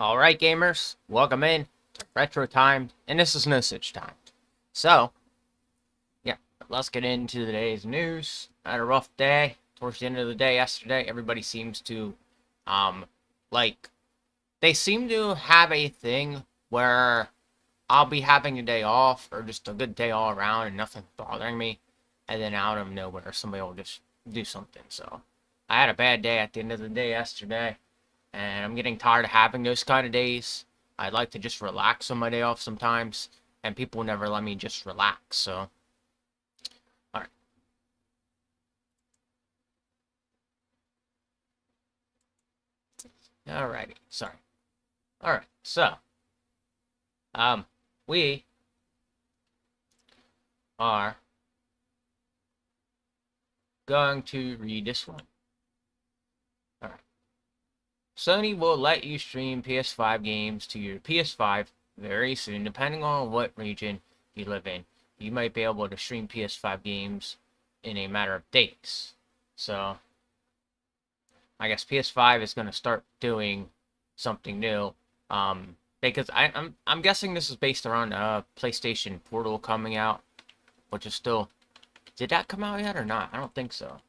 Alright gamers, welcome in to Retro Time, and this is no such time. So, yeah, let's get into today's news. I had a rough day. Towards the end of the day yesterday, everybody seems to, um, like, they seem to have a thing where I'll be having a day off, or just a good day all around, and nothing bothering me, and then out of nowhere, somebody will just do something. So, I had a bad day at the end of the day yesterday, and I'm getting tired of having those kind of days. I'd like to just relax on my day off sometimes, and people never let me just relax. So, all right, alrighty, sorry. All right, so we are going to read this one. All right, Sony will let you stream PS5 games to your PS5 very soon, depending on what region you live in. You might be able to stream PS5 games in a matter of days. So, I guess PS5 is going to start doing something new. Because I'm guessing this is based around PlayStation Portal coming out, which is still, did that come out yet or not? I don't think so.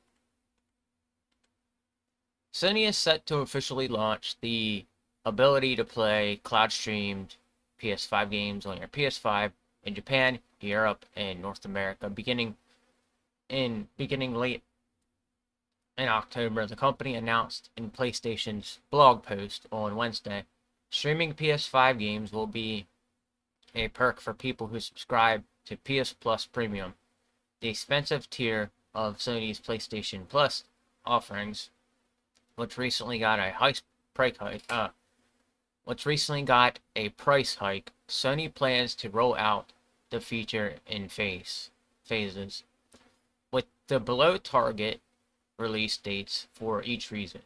Sony is set to officially launch the ability to play cloud streamed PS5 games on your PS5 in Japan, Europe, and North America beginning late in October. The company announced in PlayStation's blog post on Wednesday, streaming PS5 games will be a perk for people who subscribe to PS Plus Premium, the expensive tier of Sony's PlayStation Plus offerings, which recently got a price hike. Sony plans to roll out the feature in phases, with the below target release dates for each region.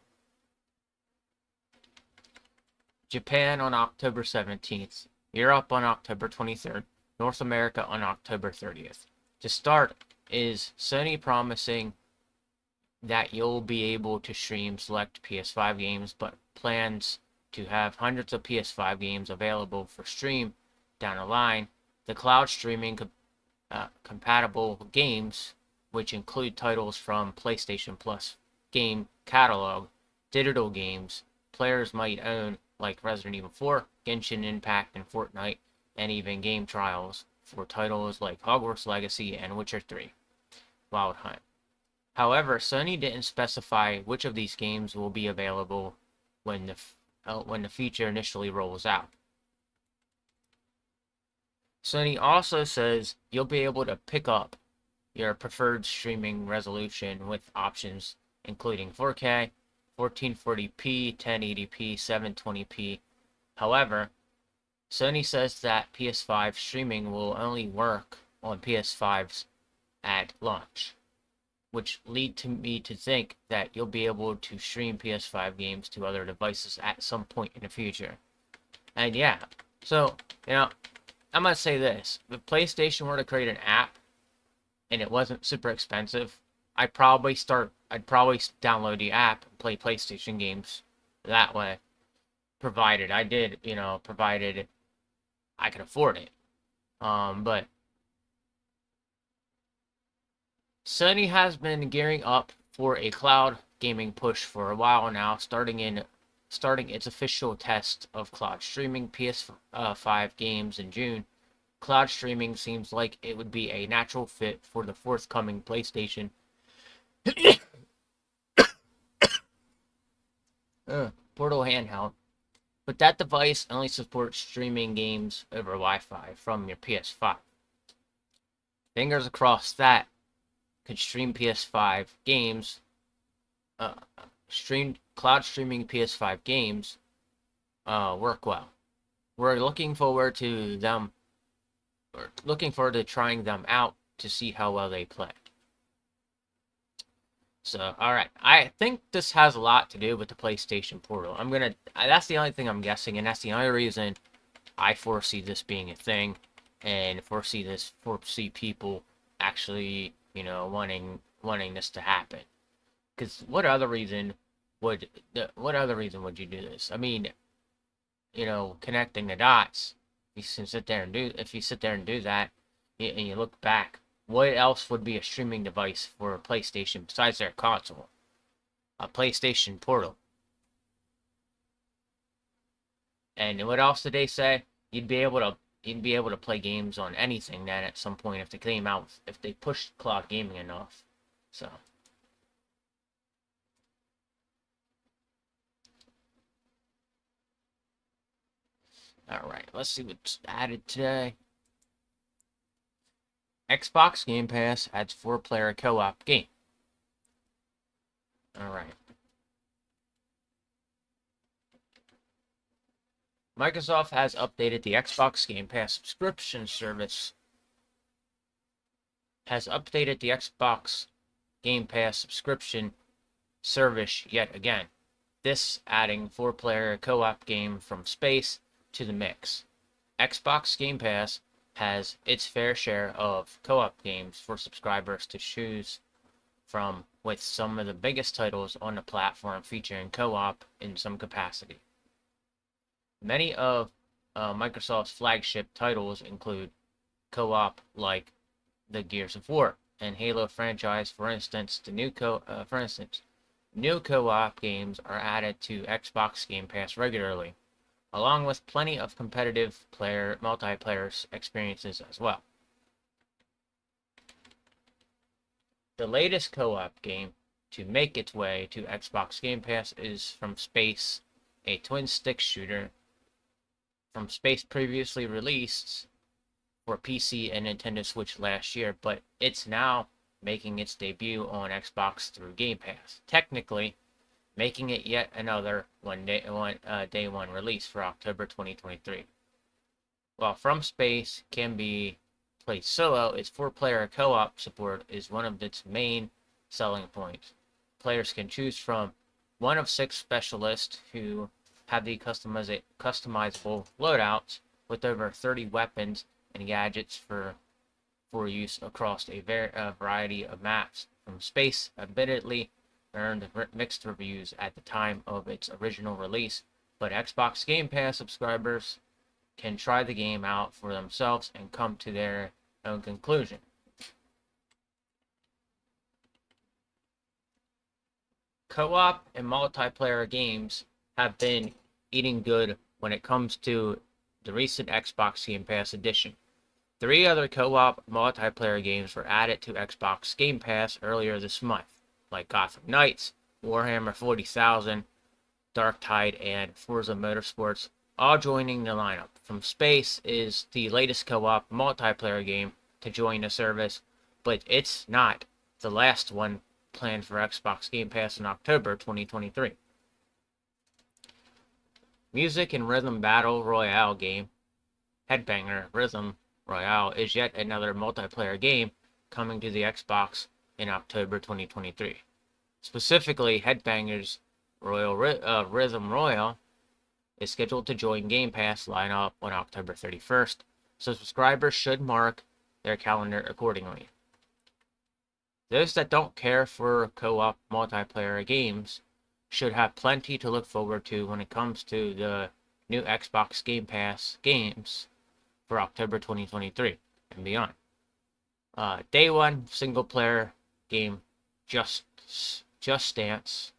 Japan on October 17th, Europe on October 23rd, North America on October 30th. To start, is Sony promising that you'll be able to stream select PS5 games, but plans to have hundreds of PS5 games available for stream down the line. The cloud streaming compatible games, which include titles from PlayStation Plus game catalog, digital games players might own like Resident Evil 4, Genshin Impact, and Fortnite, and even game trials for titles like Hogwarts Legacy and Witcher 3 Wild Hunt. However, Sony didn't specify which of these games will be available when the feature initially rolls out. Sony also says you'll be able to pick up your preferred streaming resolution with options including 4K, 1440p, 1080p, 720p. However, Sony says that PS5 streaming will only work on PS5s at launch, which lead to me to think that you'll be able to stream PS5 games to other devices at some point in the future. And yeah, so, I'm going to say this. If PlayStation were to create an app and it wasn't super expensive, I'd probably download the app and play PlayStation games that way, provided I could afford it. But Sony has been gearing up for a cloud gaming push for a while now, starting its official test of cloud streaming PS5 games in June. Cloud streaming seems like it would be a natural fit for the forthcoming PlayStation Portal handheld, but that device only supports streaming games over Wi-Fi from your PS5. Fingers crossed that could stream PS5 games, cloud streaming PS5 games work well. We're looking forward to trying them out to see how well they play. So, alright. I think this has a lot to do with the PlayStation Portal. That's the only thing I'm guessing, and that's the only reason I foresee this being a thing, and foresee people actually, wanting this to happen. Because what other reason would you do this? I mean, connecting the dots. If you sit there and do that, and you look back, what else would be a streaming device for a PlayStation besides their console? A PlayStation Portal. And what else did they say? You'd be able to play games on anything then at some point if they pushed cloud gaming enough. So alright, let's see what's added today. Xbox Game Pass adds 4-player co-op game. Alright. Microsoft has updated the Xbox Game Pass subscription service. Has updated the Xbox Game Pass subscription service yet again. This adding 4-player co-op game from space to the mix. Xbox Game Pass has its fair share of co-op games for subscribers to choose from, with some of the biggest titles on the platform featuring co-op in some capacity. Many of Microsoft's flagship titles include co-op like the Gears of War and Halo franchise. For instance, new co-op games are added to Xbox Game Pass regularly, along with plenty of competitive multiplayer experiences as well. The latest co-op game to make its way to Xbox Game Pass is From Space, a twin-stick shooter from space, previously released for PC and Nintendo Switch last year, but it's now making its debut on Xbox through Game Pass, technically making it yet another day one release for October 2023. While From Space can be played solo, its 4-player co-op support is one of its main selling points. Players can choose from one of 6 specialists who have the customizable loadouts with over 30 weapons and gadgets for use across a variety of maps. From Space admittedly earned mixed reviews at the time of its original release, but Xbox Game Pass subscribers can try the game out for themselves and come to their own conclusion. Co-op and multiplayer games have been eating good when it comes to the recent Xbox Game Pass edition. 3 other co-op multiplayer games were added to Xbox Game Pass earlier this month, like Gotham Knights, Warhammer 40,000, Darktide, and Forza Motorsports, all joining the lineup. From Space is the latest co-op multiplayer game to join the service, but it's not the last one planned for Xbox Game Pass in October 2023. Music and Rhythm Battle Royale game Headbanger Rhythm Royale is yet another multiplayer game coming to the Xbox in October 2023. Specifically, Headbangers Rhythm Royale is scheduled to join Game Pass lineup on October 31st, so subscribers should mark their calendar accordingly. Those that don't care for co-op multiplayer games should have plenty to look forward to when it comes to the new Xbox Game Pass games for October 2023 and beyond. Day one single-player game Just Dance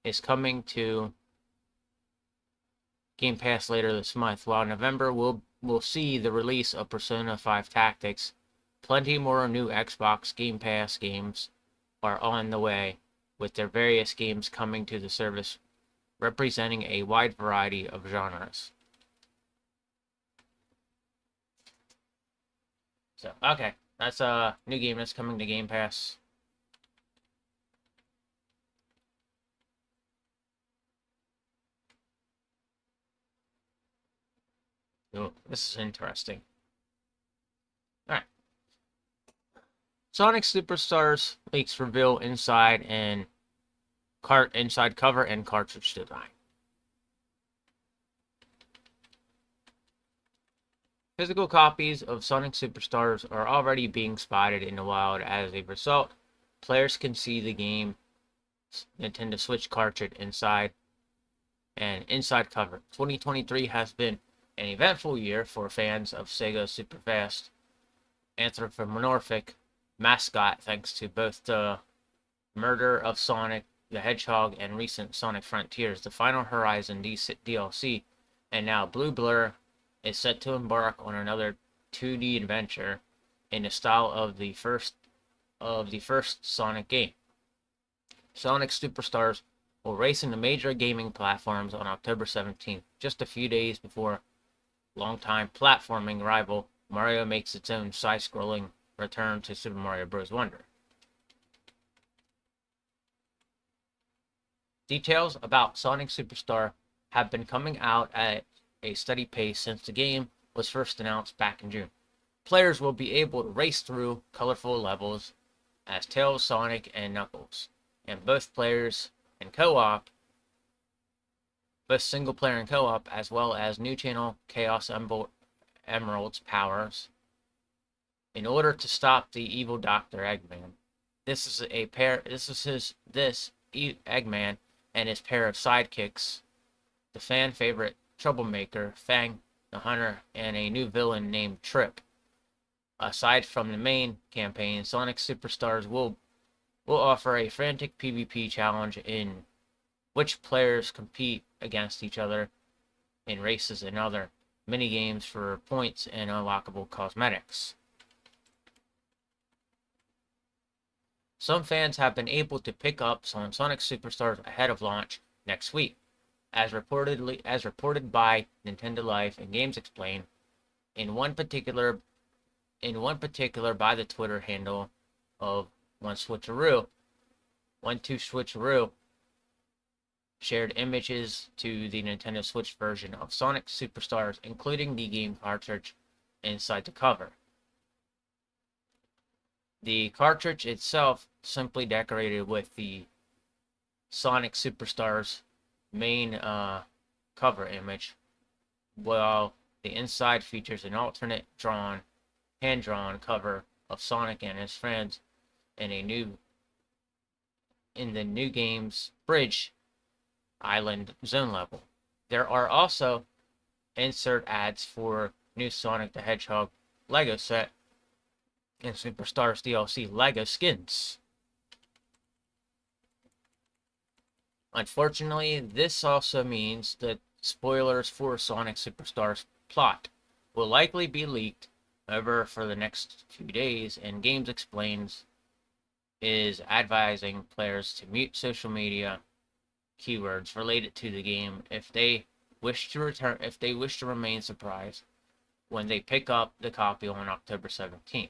is coming to Game Pass later this month, while November will see the release of Persona 5 Tactics. Plenty more new Xbox Game Pass games are on the way, with their various games coming to the service, representing a wide variety of genres. So, okay, that's a new game that's coming to Game Pass. Oh, this is interesting. Alright. Sonic Superstars leaks reveal inside cover and cartridge design. Physical copies of Sonic Superstars are already being spotted in the wild. As a result, players can see the game's Nintendo Switch cartridge inside and inside cover. 2023 has been an eventful year for fans of Sega's superfast anthropomorphic mascot, thanks to both the murder of Sonic the Hedgehog and recent Sonic Frontiers, the Final Horizon DLC, and now Blue Blur is set to embark on another 2D adventure in the style of the first Sonic game. Sonic Superstars will race in the major gaming platforms on October 17th, just a few days before longtime platforming rival Mario makes its own side-scrolling return to Super Mario Bros. Wonder. Details about Sonic Superstar have been coming out at a steady pace since the game was first announced back in June. Players will be able to race through colorful levels as Tails, Sonic, and Knuckles, and both players and co-op, both single player and co-op, as well as new channel Chaos Emerald's powers in order to stop the evil Dr. Eggman. Eggman and his pair of sidekicks, the fan favorite Troublemaker, Fang the Hunter, and a new villain named Trip. Aside from the main campaign, Sonic Superstars will offer a frantic PvP challenge in which players compete against each other in races and other minigames for points and unlockable cosmetics. Some fans have been able to pick up some Sonic Superstars ahead of launch next week, as reported by Nintendo Life and Games Explained. In one particular by the Twitter handle of One Two Switcheroo, shared images to the Nintendo Switch version of Sonic Superstars, including the game cartridge inside the cover. The cartridge itself simply decorated with the Sonic Superstars main cover image, while the inside features an alternate hand-drawn cover of Sonic and his friends in the new game's Bridge Island zone level. There are also insert ads for new Sonic the Hedgehog Lego set and Superstars DLC Lego skins. Unfortunately, this also means that spoilers for Sonic Superstars plot will likely be leaked over for the next few days, and Games Explains is advising players to mute social media keywords related to the game if they wish to remain surprised when they pick up the copy on October 17th.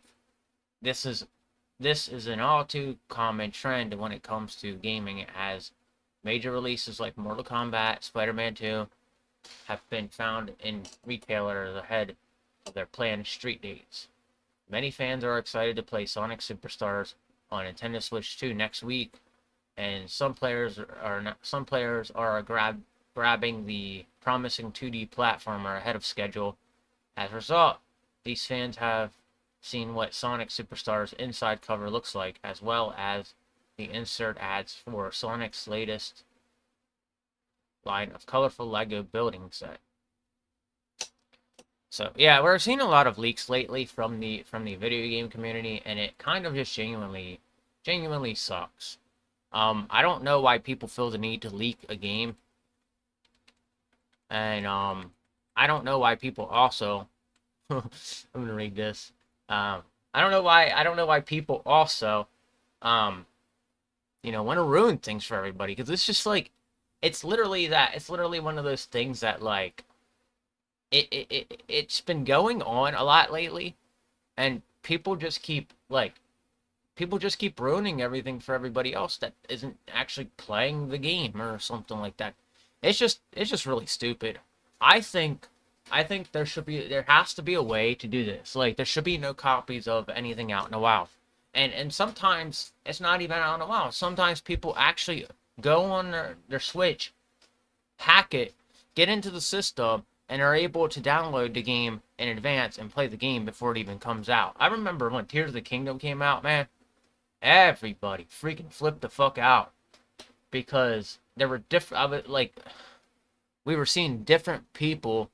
This is an all too common trend when it comes to gaming, as major releases like Mortal Kombat, Spider-Man 2 have been found in retailers ahead of their planned street dates. Many fans are excited to play Sonic Superstars on Nintendo Switch 2 next week, and some players are grabbing the promising 2D platformer ahead of schedule. As a result, these fans have seen what Sonic Superstars inside cover looks like, as well as the insert ads for Sonic's latest line of colorful Lego building set. So yeah, we're seeing a lot of leaks lately from the video game community, and it kind of just genuinely sucks. I don't know why people feel the need to leak a game, and I don't know why people also I'm gonna read this. I don't know why people also want to ruin things for everybody, because it's just like it's literally one of those things that like it's been going on a lot lately, and people just keep ruining everything for everybody else that isn't actually playing the game or something like that. It's just really stupid. I think there has to be a way to do this. Like, there should be no copies of anything out in a while. And sometimes it's not even out in a while. Sometimes people actually go on their Switch, hack it, get into the system, and are able to download the game in advance and play the game before it even comes out. I remember when Tears of the Kingdom came out, man. Everybody freaking flipped the fuck out, because there were different of it. Like, we were seeing different people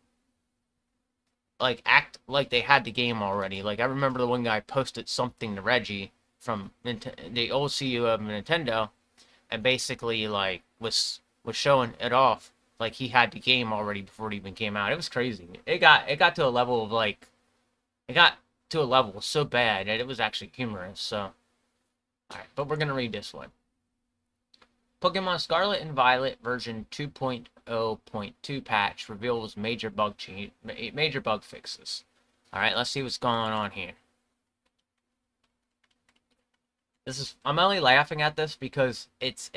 like act like they had the game already. Like I remember the one guy posted something to Reggie from the old CEO of Nintendo, and basically like was showing it off like he had the game already before it even came out. It was crazy. It got to a level of like it got to a level so bad that it was actually humorous. So, all right, but we're gonna read this one. Pokemon Scarlet and Violet version 2.0.2 patch reveals major bug fixes. All right, let's see what's going on here. I'm only laughing at this because it's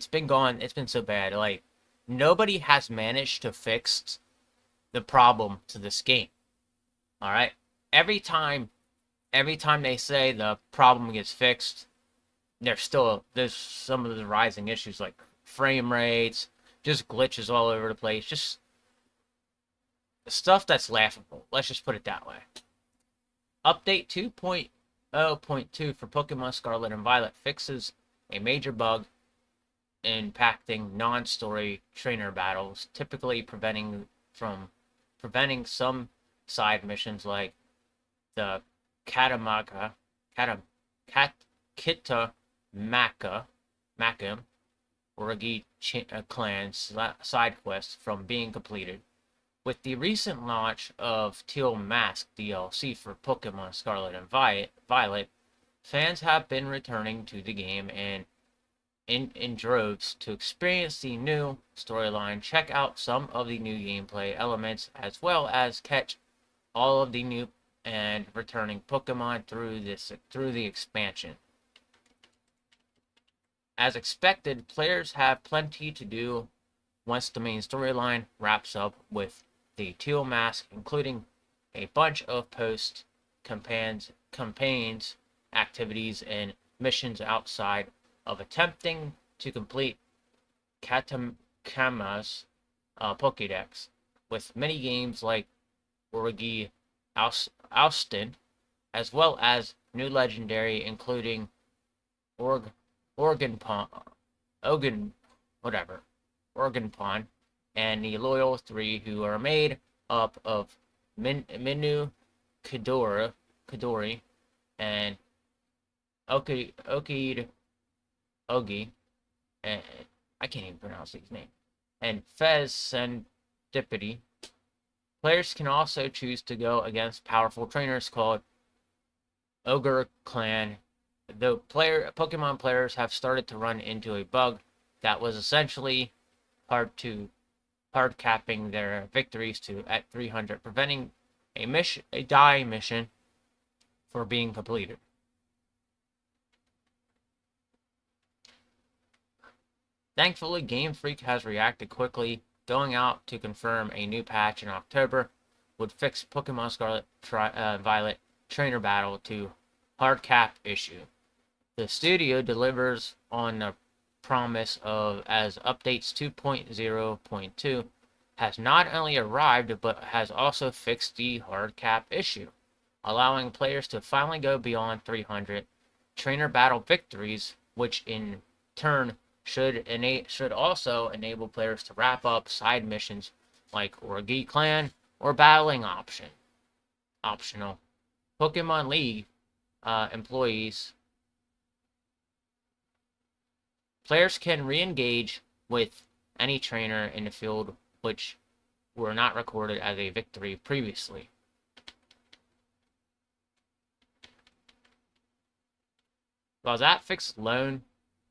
been so bad. Like nobody has managed to fix the problem to this game. All right? Every time every time they say the problem gets fixed, there's some of the rising issues like frame rates, just glitches all over the place, just stuff that's laughable. Let's just put it that way. Update 2.0.2 for Pokemon Scarlet and Violet fixes a major bug impacting non-story trainer battles, typically preventing some side missions like the Katamaka, Katam, Kat, Kitamaka, Makam, Origi clan side quests from being completed. With the recent launch of Teal Mask DLC for Pokemon Scarlet and Violet, fans have been returning to the game and in droves to experience the new storyline, check out some of the new gameplay elements, as well as catch all of the new and returning Pokemon through the expansion. As expected, players have plenty to do once the main storyline wraps up with the Teal Mask, including a bunch of campaigns, activities, and missions outside of attempting to complete Katakama's Pokédex, with many games like Origi Austin, as well as new legendary, including Organ Pond, whatever, Organ Pond, and the Loyal Three, who are made up of Minu Kidori, and Oki Ogi, and I can't even pronounce his name, and Fez Serendipity. Players can also choose to go against powerful trainers called Ogre Clan. Though Pokemon players have started to run into a bug that was essentially hard capping their victories to at 300, preventing a die mission for being completed. Thankfully, Game Freak has reacted quickly, going out to confirm a new patch in October would fix Pokemon Scarlet Violet trainer battle to hard cap issue. The studio delivers on the promise of as updates 2.0.2 has not only arrived but has also fixed the hard cap issue, allowing players to finally go beyond 300 trainer battle victories, which in turn should also enable players to wrap up side missions like Origi Clan or battling optional. Pokemon League employees players can re-engage with any trainer in the field which were not recorded as a victory previously. While that fix alone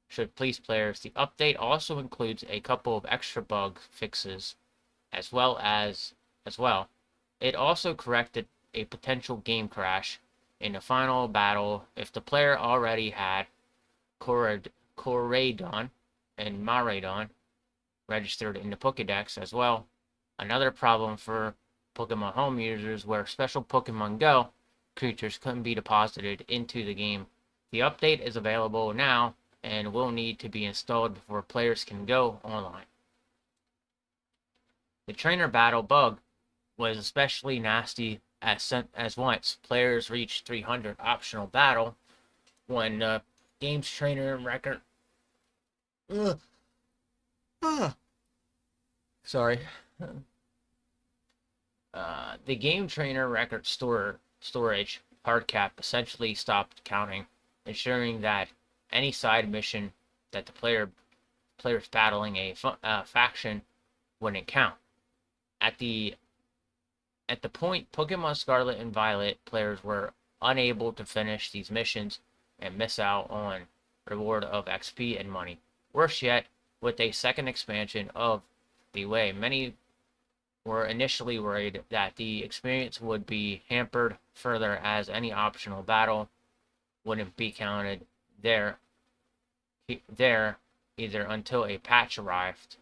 should please players, the update also includes a couple of extra bug fixes as well. It also corrected a potential game crash in the final battle if the player already had Koraidon and Maraidon registered in the Pokédex as well. Another problem for Pokemon Home users where special Pokemon Go creatures couldn't be deposited into the game. The update is available now and will need to be installed before players can go online. The trainer battle bug was especially nasty as once players reached 300 optional battle when game's trainer record sorry The game trainer record storage hard cap essentially stopped counting, ensuring that any side mission that the players battling a faction wouldn't count. At the point Pokemon Scarlet and Violet players were unable to finish these missions and miss out on reward of XP and money. Worse yet, with a second expansion of the way, many were initially worried that the experience would be hampered further as any optional battle wouldn't be counted there either until a patch arrived.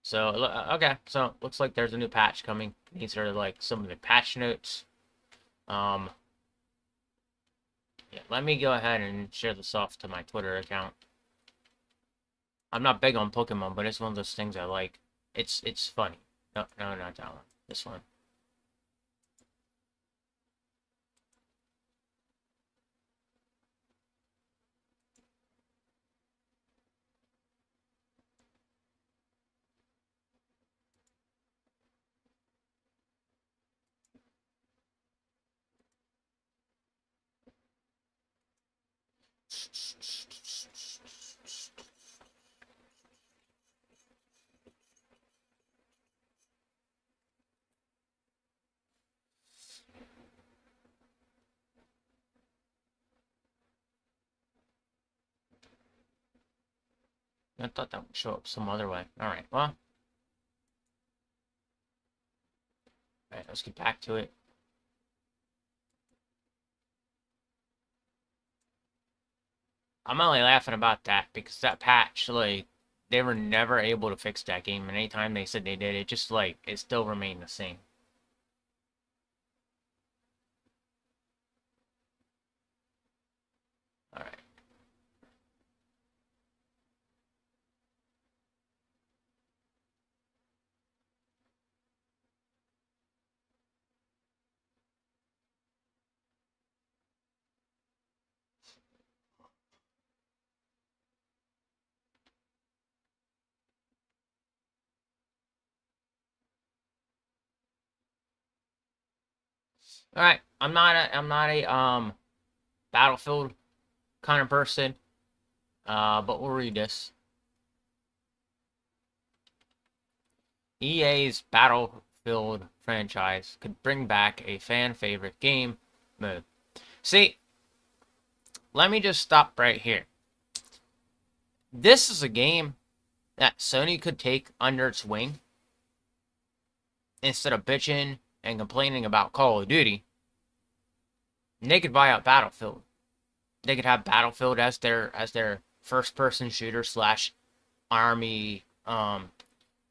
So, okay, so looks like there's a new patch coming. These are like some of the patch notes. Yeah, let me go ahead and share this off to my Twitter account. I'm not big on Pokemon, but it's one of those things I like. It's funny. No, not that one. This one. I thought that would show up some other way. Alright, well. Alright, let's get back to it. I'm only laughing about that because that patch, like, they were never able to fix that game, and anytime they said they did, it just, like, it still remained the same. Alright. Alright, I'm not a Battlefield kind of person, but we'll read this. EA's Battlefield franchise could bring back a fan favorite game mode. See, let me just stop right here. This is a game that Sony could take under its wing instead of bitching and complaining about Call of Duty. They could buy out Battlefield. They could have Battlefield as their first person shooter slash army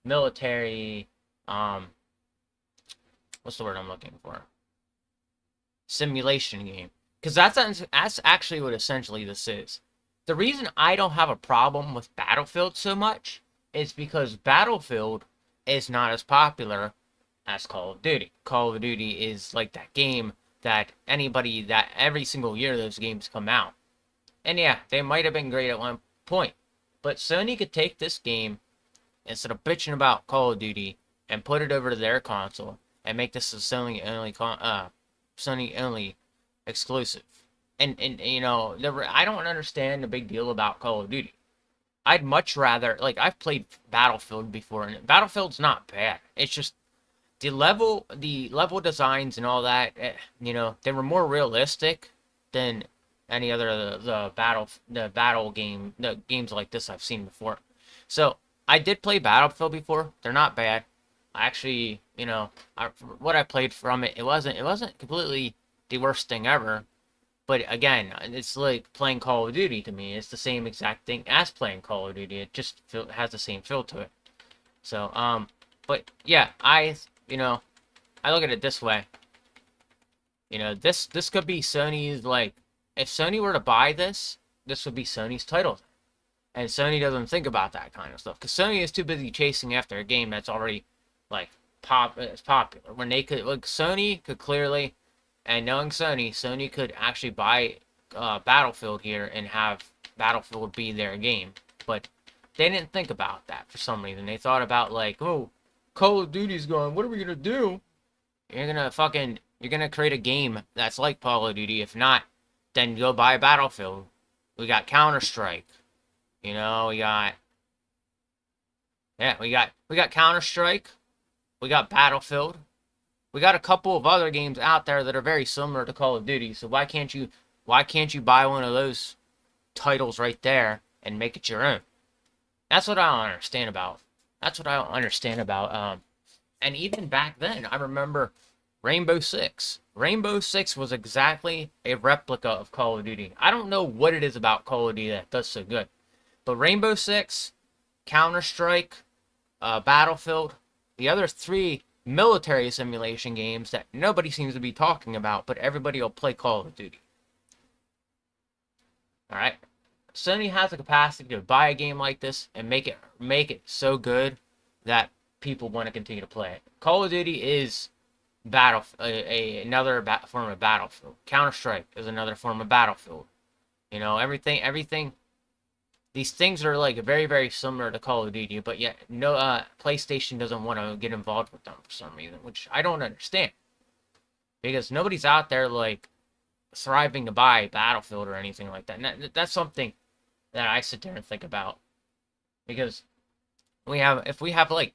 military what's the word I'm looking for? Simulation game. Because that's actually what essentially this is. The reason I don't have a problem with Battlefield so much is because Battlefield is not as popular as Call of Duty. Call of Duty is like that game that every single year those games come out. And yeah, they might have been great at one point. But Sony could take this game, instead of bitching about Call of Duty, and put it over to their console, and make this a Sony only exclusive. And you know, I don't understand the big deal about Call of Duty. I'd much rather, like, I've played Battlefield before, and Battlefield's not bad. It's just the level designs and all that, you know, they were more realistic than any other the games like this I've seen before. So I did play Battlefield before. They're not bad. I actually, you know, what I played from it, it wasn't completely the worst thing ever. But again, it's like playing Call of Duty to me. It's the same exact thing as playing Call of Duty. It just has the same feel to it. So, but yeah, you know, I look at it this way. You know, this could be Sony's, like, if Sony were to buy this would be Sony's title. And Sony doesn't think about that kind of stuff. Because Sony is too busy chasing after a game that's already, like, it's popular. When they could, like, Sony could clearly, and knowing Sony could actually buy Battlefield here and have Battlefield be their game. But they didn't think about that for some reason. They thought about like, oh, Call of Duty's gone. What are we gonna do? You're gonna create a game that's like Call of Duty. If not, then go buy Battlefield. We got Counter Strike. You know, we got Counter Strike. We got Battlefield. We got a couple of other games out there that are very similar to Call of Duty. So why can't you buy one of those titles right there and make it your own? That's what I don't understand about. That's what I don't understand about. And even back then, I remember Rainbow Six. Rainbow Six was exactly a replica of Call of Duty. I don't know what it is about Call of Duty that does so good, but Rainbow Six, Counter Strike, Battlefield, the other three military simulation games that nobody seems to be talking about, but everybody will play Call of Duty. All right, Sony has the capacity to buy a game like this and make it so good that people want to continue to play it. Call of Duty is another form of Battlefield. Counter Strike is another form of Battlefield. You know, everything. These things are like very, very similar to Call of Duty, but yet no PlayStation doesn't want to get involved with them for some reason, which I don't understand. Because nobody's out there like thriving to buy Battlefield or anything like that. And that's something that I sit there and think about. Because if we have like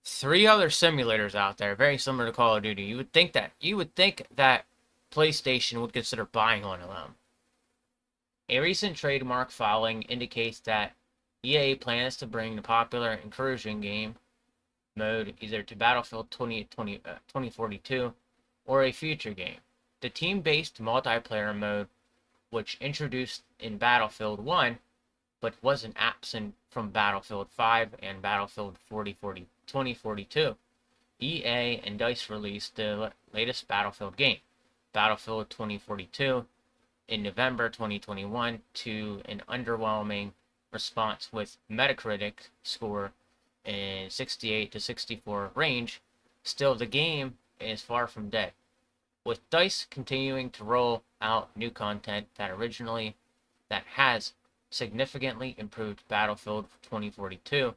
3 other simulators out there very similar to Call of Duty, you would think that PlayStation would consider buying one of them. A recent trademark filing indicates that EA plans to bring the popular Incursion game mode either to Battlefield 2042 or a future game. The team-based multiplayer mode, which introduced in Battlefield 1 but wasn't absent from Battlefield 5 and Battlefield 2042, EA and DICE released the latest Battlefield game, Battlefield 2042, in November 2021 to an underwhelming response with Metacritic score in 68 to 64 range. Still, the game is far from dead, with DICE continuing to roll out new content that has significantly improved Battlefield 2042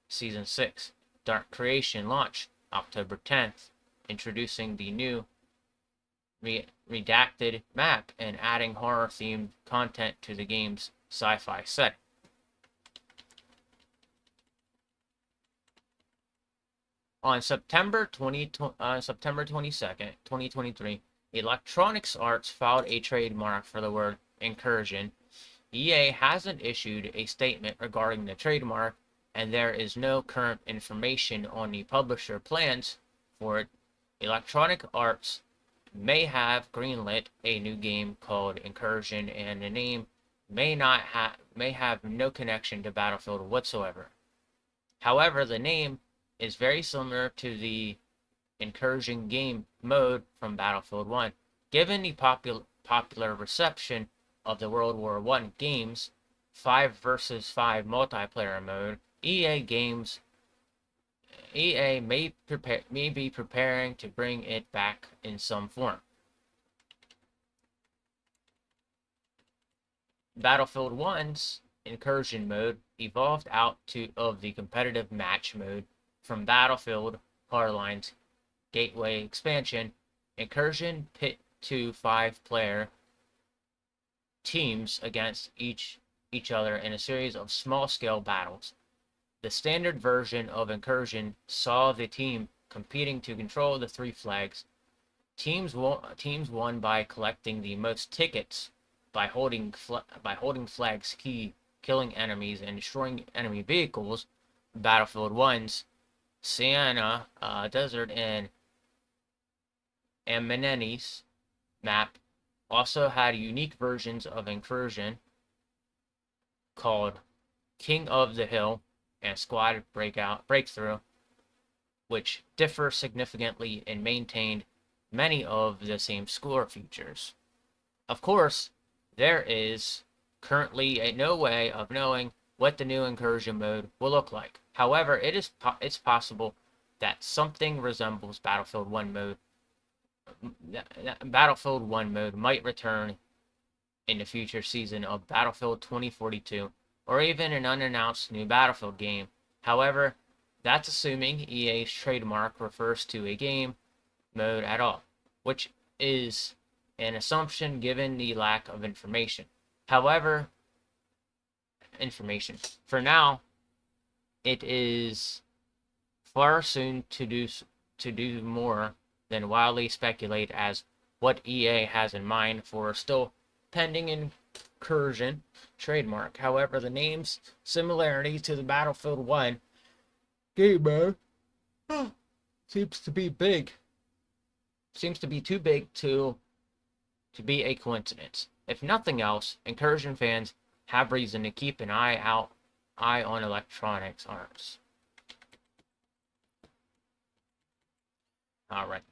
Season 6. Dark Creation launched October 10th, introducing the new redacted map and adding horror-themed content to the game's sci-fi setting. On September 22nd, 2023, Electronic Arts filed a trademark for the word incursion. EA hasn't issued a statement regarding the trademark, and there is no current information on the publisher plans for it. Electronic Arts may have greenlit a new game called Incursion, and the name may have no connection to Battlefield whatsoever. However, the name is very similar to the Incursion game mode from Battlefield 1. Given the popular reception of the World War I games 5 vs 5 multiplayer mode, EA may be preparing to bring it back in some form. Battlefield 1's Incursion mode evolved out of the competitive match mode from Battlefield Hardline's Gateway expansion. Incursion pit 2 5-player teams against each other in a series of small-scale battles. The standard version of Incursion saw the team competing to control the 3 flags. Teams won by collecting the most tickets by holding flags key, killing enemies, and destroying enemy vehicles. Battlefield 1's Sienna Desert and Amenes map also had unique versions of Incursion called King of the Hill and Squad Breakthrough, which differ significantly and maintained many of the same score features. Of course, there is currently no way of knowing what the new Incursion mode will look like. However, it's possible that something resembles Battlefield 1 mode. Battlefield 1 mode might return in the future season of Battlefield 2042 or even an unannounced new Battlefield game. However, that's assuming EA's trademark refers to a game mode at all, which is an assumption given the lack of information. However, for now, it is far soon to do more than wildly speculate as what EA has in mind for a still pending incursion trademark. However, the name's similarity to the Battlefield 1 game mode seems to be big. Seems to be too big to be a coincidence. If nothing else, Incursion fans have reason to keep an eye on Electronic Arts. Alright.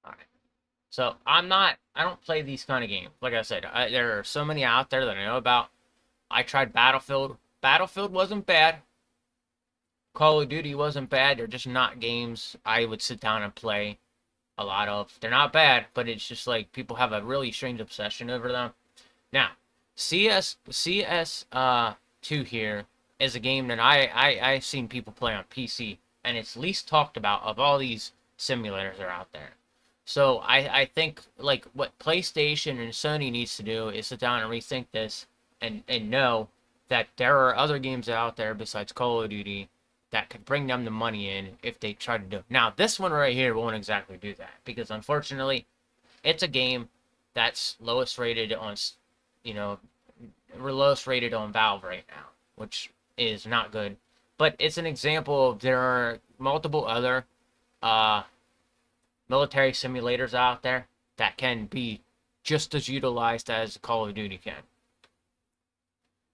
Alright. So I don't play these kind of games. Like I said, there are so many out there that I know about. I tried Battlefield. Battlefield wasn't bad. Call of Duty wasn't bad. They're just not games I would sit down and play a lot of. They're not bad, but it's just like people have a really strange obsession over them. Now, CS2 here is a game that I've seen people play on PC, and it's least talked about of all these simulators that are out there. So I think like what PlayStation and Sony needs to do is sit down and rethink this and know that there are other games out there besides Call of Duty that could bring them the money in if they try to do it. Now, this one right here won't exactly do that because unfortunately, it's a game that's lowest rated on, lowest rated on Valve right now, which is not good. But it's an example of there are multiple other military simulators out there that can be just as utilized as Call of Duty can.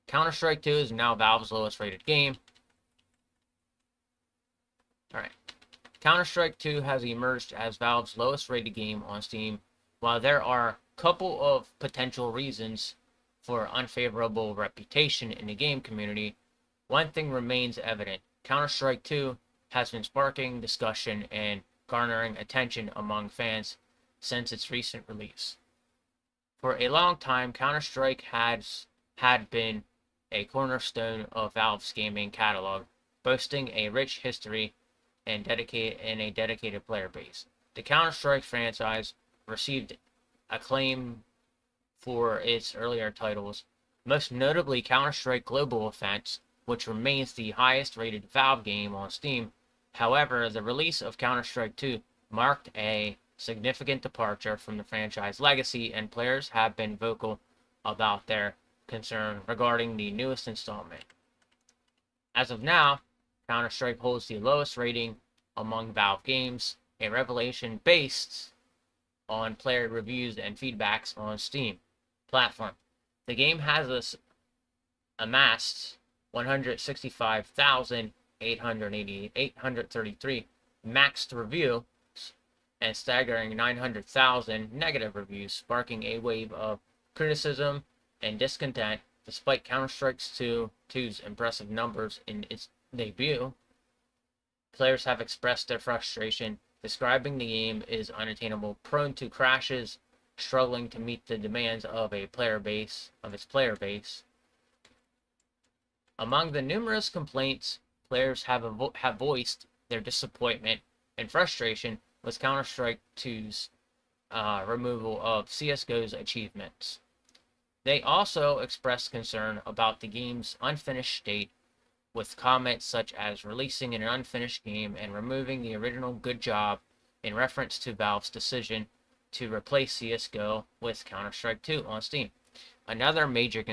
Counter-Strike 2 is now Valve's lowest rated game. Alright. Counter-Strike 2 has emerged as Valve's lowest rated game on Steam. While there are a couple of potential reasons for unfavorable reputation in the game community, one thing remains evident. Counter-Strike 2 has been sparking discussion and garnering attention among fans since its recent release. For a long time, Counter-Strike had been a cornerstone of Valve's gaming catalog, boasting a rich history and a dedicated player base. The Counter-Strike franchise received acclaim for its earlier titles, most notably Counter-Strike Global Offense, which remains the highest rated Valve game on Steam. However, the release of Counter-Strike 2 marked a significant departure from the franchise legacy, and players have been vocal about their concern regarding the newest installment. As of now, Counter-Strike holds the lowest rating among Valve games, a revelation based on player reviews and feedbacks on Steam platform. The game has amassed 165,833 maxed reviews and staggering 900,000 negative reviews, sparking a wave of criticism and discontent. Despite Counter-Strike 2's impressive numbers in its debut, players have expressed their frustration, describing the game as unattainable, prone to crashes, struggling to meet the demands of its player base. Among the numerous complaints, players have voiced their disappointment and frustration with Counter-Strike 2's removal of CSGO's achievements. They also expressed concern about the game's unfinished state, with comments such as releasing an unfinished game and removing the original good job in reference to Valve's decision to replace CSGO with Counter-Strike 2 on Steam. Another major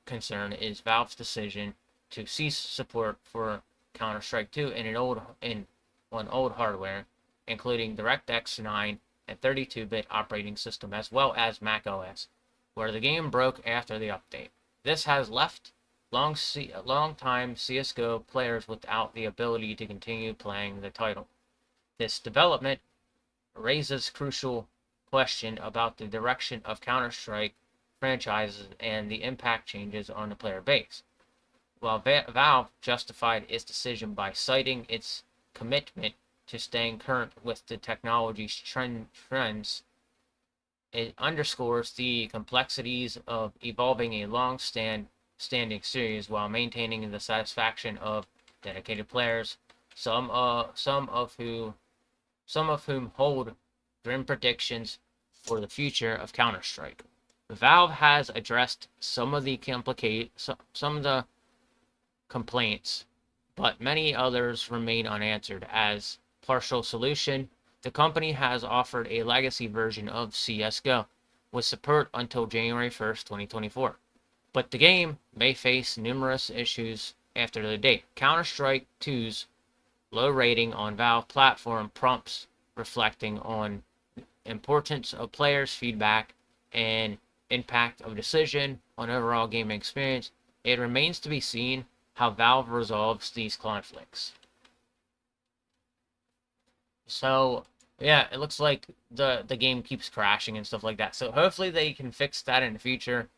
concern is Valve's decision to cease support for Counter-Strike 2 on old hardware, including DirectX 9 and 32-bit operating system, as well as macOS, where the game broke after the update. This has left long-time CS:GO players without the ability to continue playing the title. This development raises crucial question about the direction of Counter-Strike franchises and the impact changes on the player base. While Valve justified its decision by citing its commitment to staying current with the technology's trends, it underscores the complexities of evolving a long-standing series while maintaining the satisfaction of dedicated players, some of whom hold grim predictions for the future of Counter-Strike. Valve has addressed some of the complaints, but many others remain unanswered. As partial solution, the company has offered a legacy version of CS:GO with support until January 1st, 2024. But the game may face numerous issues after the date. Counter-Strike 2's low rating on Valve platform prompts reflecting on importance of players' feedback and impact of decision on overall gaming experience. It remains to be seen how Valve resolves these conflicts. So, yeah, it looks like the game keeps crashing and stuff like that. So hopefully they can fix that in the future.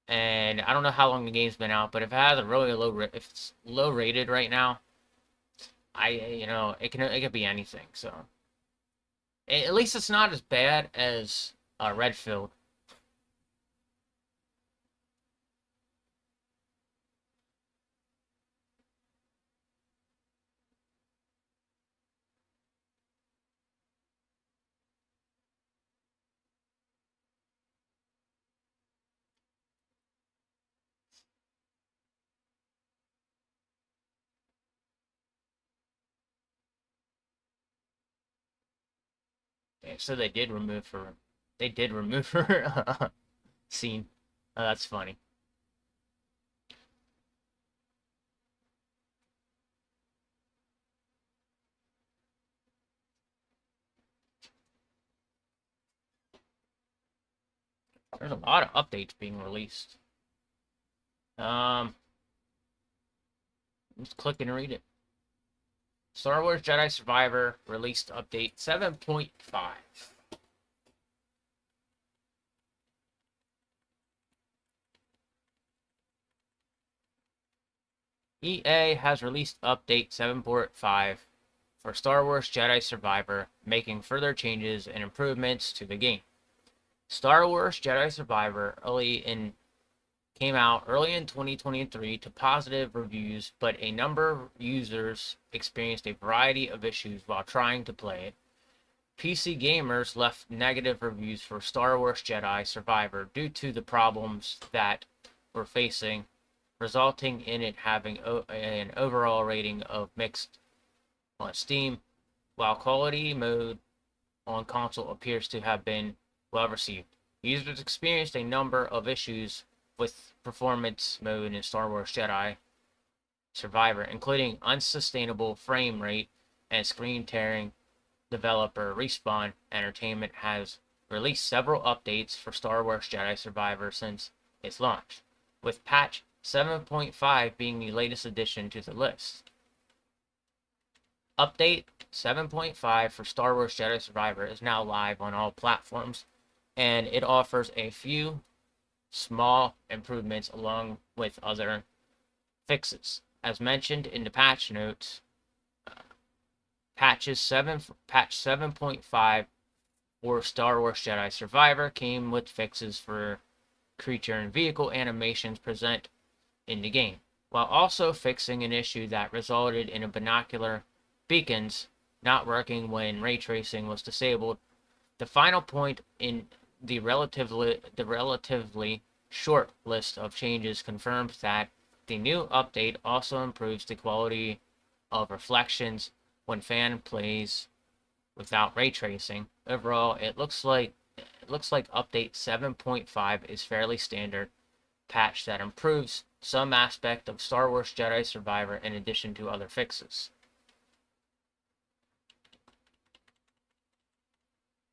And I don't know how long the game's been out, but if it has a really if it's low rated right now, it could be anything. So at least it's not as bad as Redfield. So they did remove her. They did remove her scene. Oh, that's funny. There's a lot of updates being released. Let's click and read it. Star Wars Jedi Survivor released update 7.5. EA has released update 7.5 for Star Wars Jedi Survivor, making further changes and improvements to the game. Star Wars Jedi Survivor came out early in 2023 to positive reviews, but a number of users experienced a variety of issues while trying to play it. PC gamers left negative reviews for Star Wars Jedi Survivor due to the problems that we're facing, resulting in it having an overall rating of mixed on Steam, while quality mode on console appears to have been well received. Users experienced a number of issues with performance mode in Star Wars Jedi Survivor, including unsustainable frame rate and screen tearing. Developer Respawn Entertainment has released several updates for Star Wars Jedi Survivor since its launch, with patch 7.5 being the latest addition to the list. Update 7.5 for Star Wars Jedi Survivor is now live on all platforms, and it offers a few small improvements along with other fixes. As mentioned in the patch notes, patch 7.5 for Star Wars Jedi Survivor came with fixes for creature and vehicle animations present in the game, while also fixing an issue that resulted in a binocular beacons not working when ray tracing was disabled. The final point in the relatively short list of changes confirms that the new update also improves the quality of reflections when fan plays without ray tracing. Overall, it looks like update 7.5 is fairly standard patch that improves some aspect of Star Wars Jedi Survivor in addition to other fixes.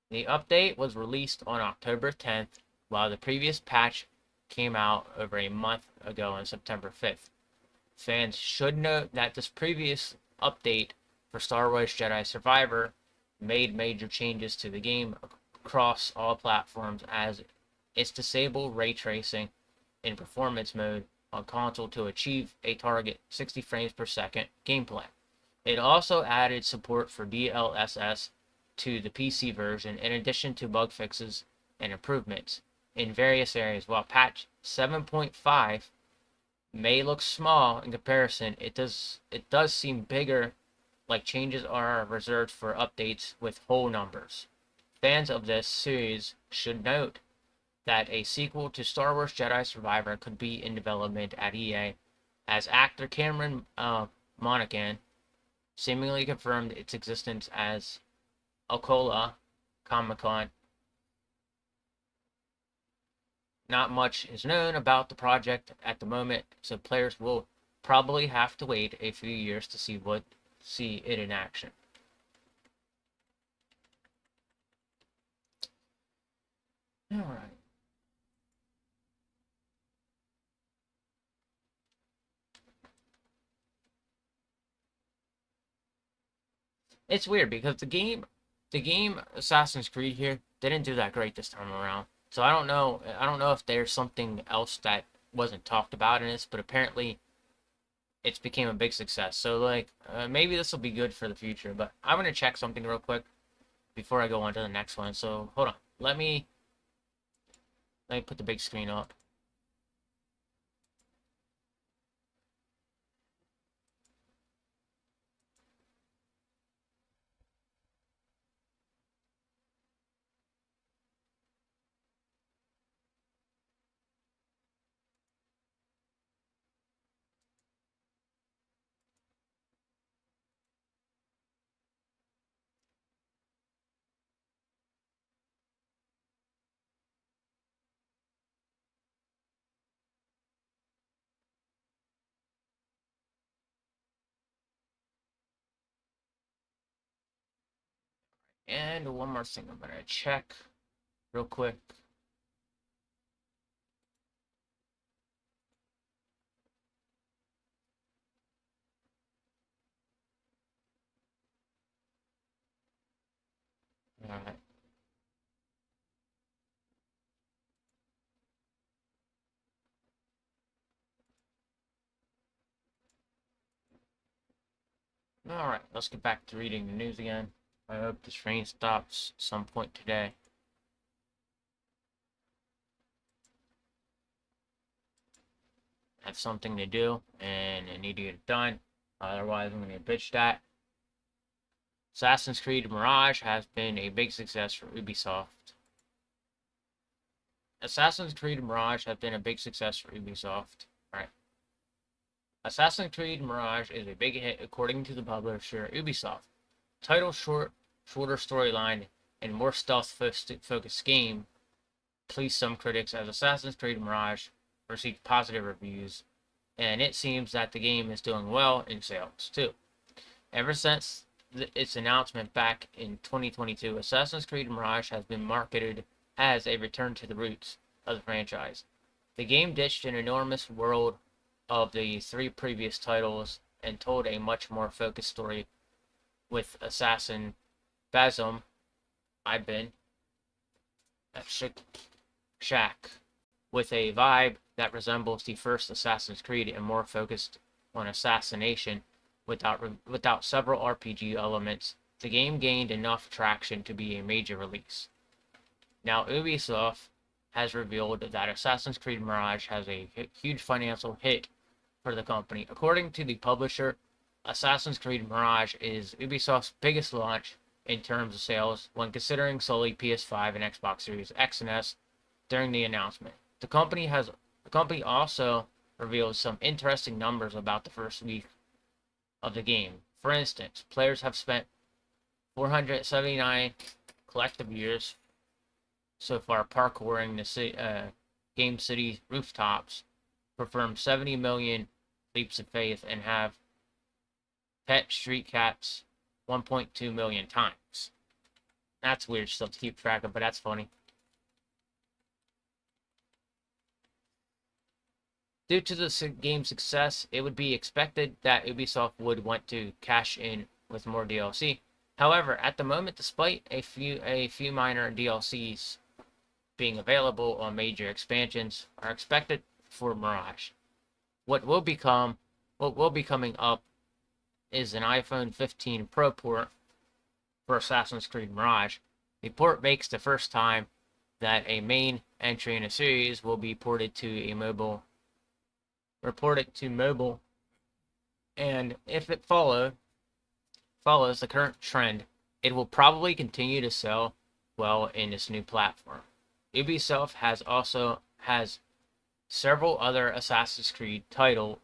The update was released on October 10th, while the previous patch came out over a month ago on September 5th. Fans should note that this previous update for Star Wars Jedi Survivor made major changes to the game across all platforms, as it's disabled ray tracing in performance mode on console to achieve a target 60 frames per second gameplay. It also added support for DLSS to the PC version, in addition to bug fixes and improvements in various areas. While patch 7.5 may look small in comparison, it does seem bigger, like changes are reserved for updates with whole numbers. Fans of this series should note that a sequel to Star Wars Jedi Survivor could be in development at EA, as actor Cameron Monaghan seemingly confirmed its existence as Okola Comic-Con. Not much is known about the project at the moment, so players will probably have to wait a few years to see it in action. All right. It's weird because the game Assassin's Creed here didn't do that great this time around. So I don't know. I don't know if there's something else that wasn't talked about in this, but apparently it's became a big success. So like maybe this will be good for the future. But I'm gonna check something real quick before I go on to the next one. So hold on. Let me put the big screen up. And one more thing I'm gonna check real quick. All right. All right. Let's get back to reading the news again. I hope this rain stops some point today. I have something to do and I need to get it done. Otherwise, I'm gonna get bitched at. Assassin's Creed Mirage has been a big success for Ubisoft. Assassin's Creed Mirage has been a big success for Ubisoft. Alright. Assassin's Creed Mirage is a big hit according to the publisher Ubisoft. Title shorter storyline, and more stealth-focused game pleased some critics, as Assassin's Creed Mirage received positive reviews, and it seems that the game is doing well in sales too. Ever since its announcement back in 2022, Assassin's Creed Mirage has been marketed as a return to the roots of the franchise. The game ditched an enormous world of the three previous titles and told a much more focused story, with assassin Basim Ibn Shak, with a vibe that resembles the first Assassin's Creed and more focused on assassination without several RPG elements. The game gained enough traction to be a major release. Now, Ubisoft has revealed that Assassin's Creed Mirage has a huge financial hit for the company. According to the publisher, Assassin's Creed Mirage is Ubisoft's biggest launch in terms of sales when considering solely PS5 and Xbox Series X and S during the announcement. The company also revealed some interesting numbers about the first week of the game. For instance, players have spent 479 collective years so far parkouring the game city rooftops, performed 70 million leaps of faith, and have pet street cats 1.2 million times. That's weird stuff to keep track of, but that's funny. Due to the game's success, it would be expected that Ubisoft would want to cash in with more DLC. However, at the moment, despite a few minor DLCs being available on major expansions are expected for Mirage. What will be coming up is an iPhone 15 Pro port for Assassin's Creed Mirage. The port makes the first time that a main entry in a series will be ported to mobile, and if it follows the current trend, it will probably continue to sell well in this new platform. Ubisoft has several other Assassin's Creed title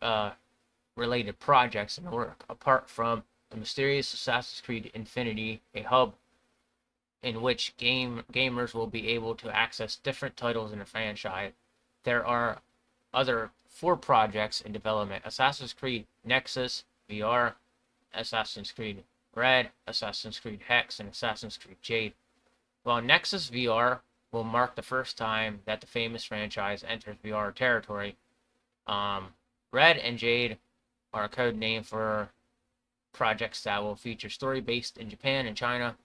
related projects in work, apart from the mysterious Assassin's Creed Infinity, a hub in which gamers will be able to access different titles in the franchise. There are other 4 projects in development: Assassin's Creed Nexus VR, Assassin's Creed Red, Assassin's Creed Hex, and Assassin's Creed Jade. While Nexus VR will mark the first time that the famous franchise enters VR territory, Red and Jade are a code name for projects that will feature story based in Japan and China,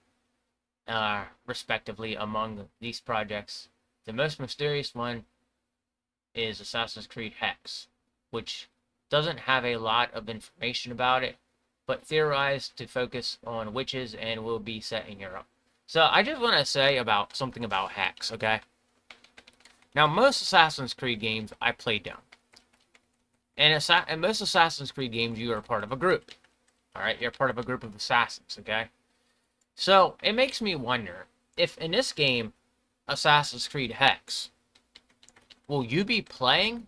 respectively. Among these projects, the most mysterious one is Assassin's Creed Hex, which doesn't have a lot of information about it, but theorized to focus on witches and will be set in Europe. So I just want to say something about Hex, okay? Now, most Assassin's Creed games I played down. And in most Assassin's Creed games, you are part of a group. Alright, you're part of a group of assassins, okay? So, it makes me wonder, if in this game, Assassin's Creed Hex, will you be playing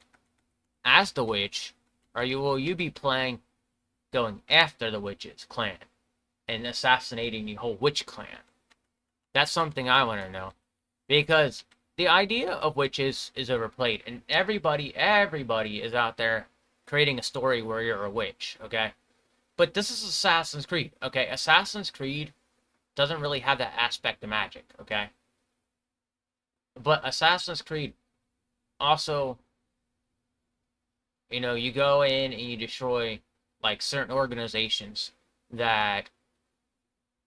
as the witch, or will you be playing going after the witch's clan and assassinating the whole witch clan? That's something I want to know, because the idea of witches is overplayed, and everybody is out there creating a story where you're a witch, okay? But this is Assassin's Creed, okay? Assassin's Creed doesn't really have that aspect of magic, okay? But Assassin's Creed also, you go in and you destroy, like, certain organizations that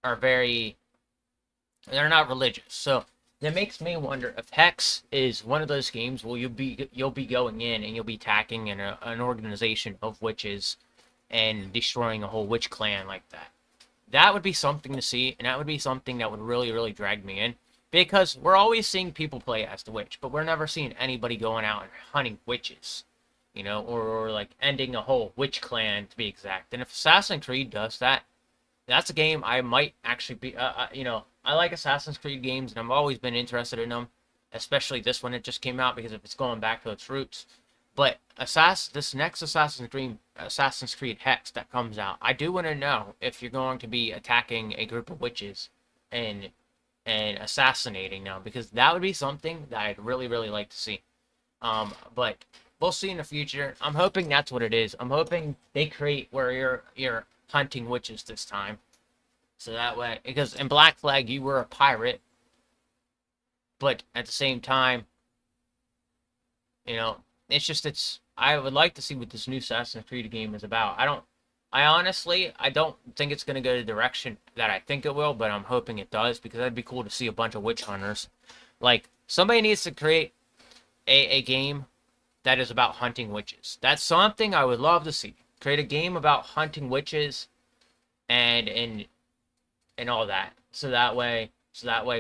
are they're not religious. So that makes me wonder if Hex is one of those games where you'll be going in and you'll be attacking an organization of witches and destroying a whole witch clan like that. That would be something to see, and that would be something that would really, really drag me in, because we're always seeing people play as the witch, but we're never seeing anybody going out and hunting witches, or like ending a whole witch clan, to be exact. And if Assassin's Creed does that, that's a game I might actually be, I like Assassin's Creed games, and I've always been interested in them, especially this one that just came out, because if it's going back to its roots. But this next Assassin's Creed Hex that comes out, I do want to know if you're going to be attacking a group of witches and assassinating them, because that would be something that I'd really, really like to see. But we'll see in the future. I'm hoping that's what it is. I'm hoping they create where you're hunting witches this time. So that way, because in Black Flag, you were a pirate, but at the same time, I would like to see what this new Assassin's Creed game is about. I don't think it's going to go the direction that I think it will, but I'm hoping it does, because that'd be cool to see a bunch of witch hunters. Like, somebody needs to create a game that is about hunting witches. That's something I would love to see. Create a game about hunting witches and all that. So that way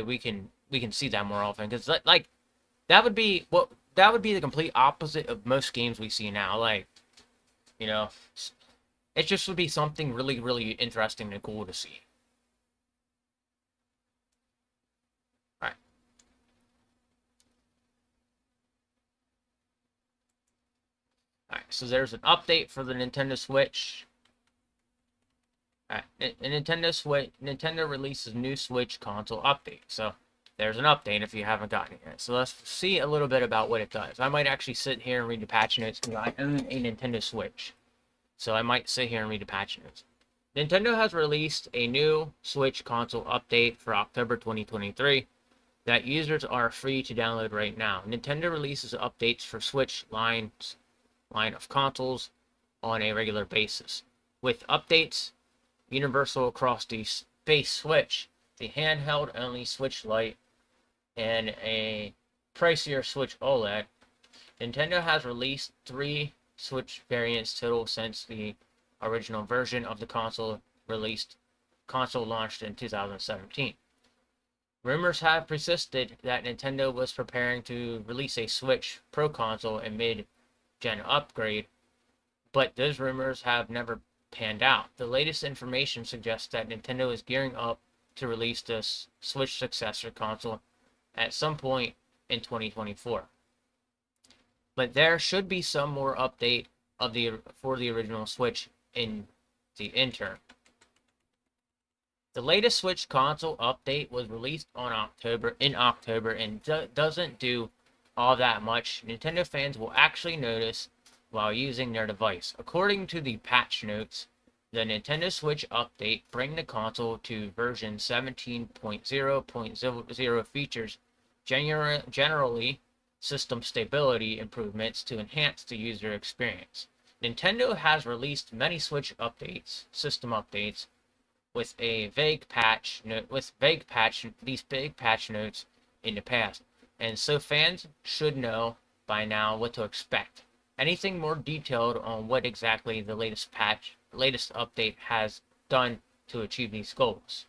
we can see that more often, because like that would be the complete opposite of most games we see now. Like, it just would be something really, really interesting and cool to see. Alright. Alright, so there's an update for the Nintendo Switch. Alright, Nintendo releases new Switch console update. So there's an update if you haven't gotten it yet. So let's see a little bit about what it does. I might actually sit here and read the patch notes, because I own a Nintendo Switch. So I might sit here and read the patch notes. Nintendo has released a new Switch console update for October 2023 that users are free to download right now. Nintendo releases updates for Switch lines line of consoles on a regular basis. With updates universal across the base Switch, the handheld-only Switch Lite, and a pricier Switch OLED, Nintendo has released 3 Switch variants total since the original version of the console launched in 2017. Rumors have persisted that Nintendo was preparing to release a Switch Pro console, a mid-gen upgrade, but those rumors have never panned out. The latest information suggests that Nintendo is gearing up to release the Switch successor console at some point in 2024. But there should be some more update for the original Switch in the interim. The latest Switch console update was released in October and doesn't do all that much. Nintendo fans will actually notice while using their device. According to the patch notes, the Nintendo Switch update bring the console to version 17.0.00 features generally system stability improvements to enhance the user experience. Nintendo has released many Switch system updates, with vague patch notes in the past, and so fans should know by now what to expect. Anything more detailed on what exactly the latest update has done to achieve these goals.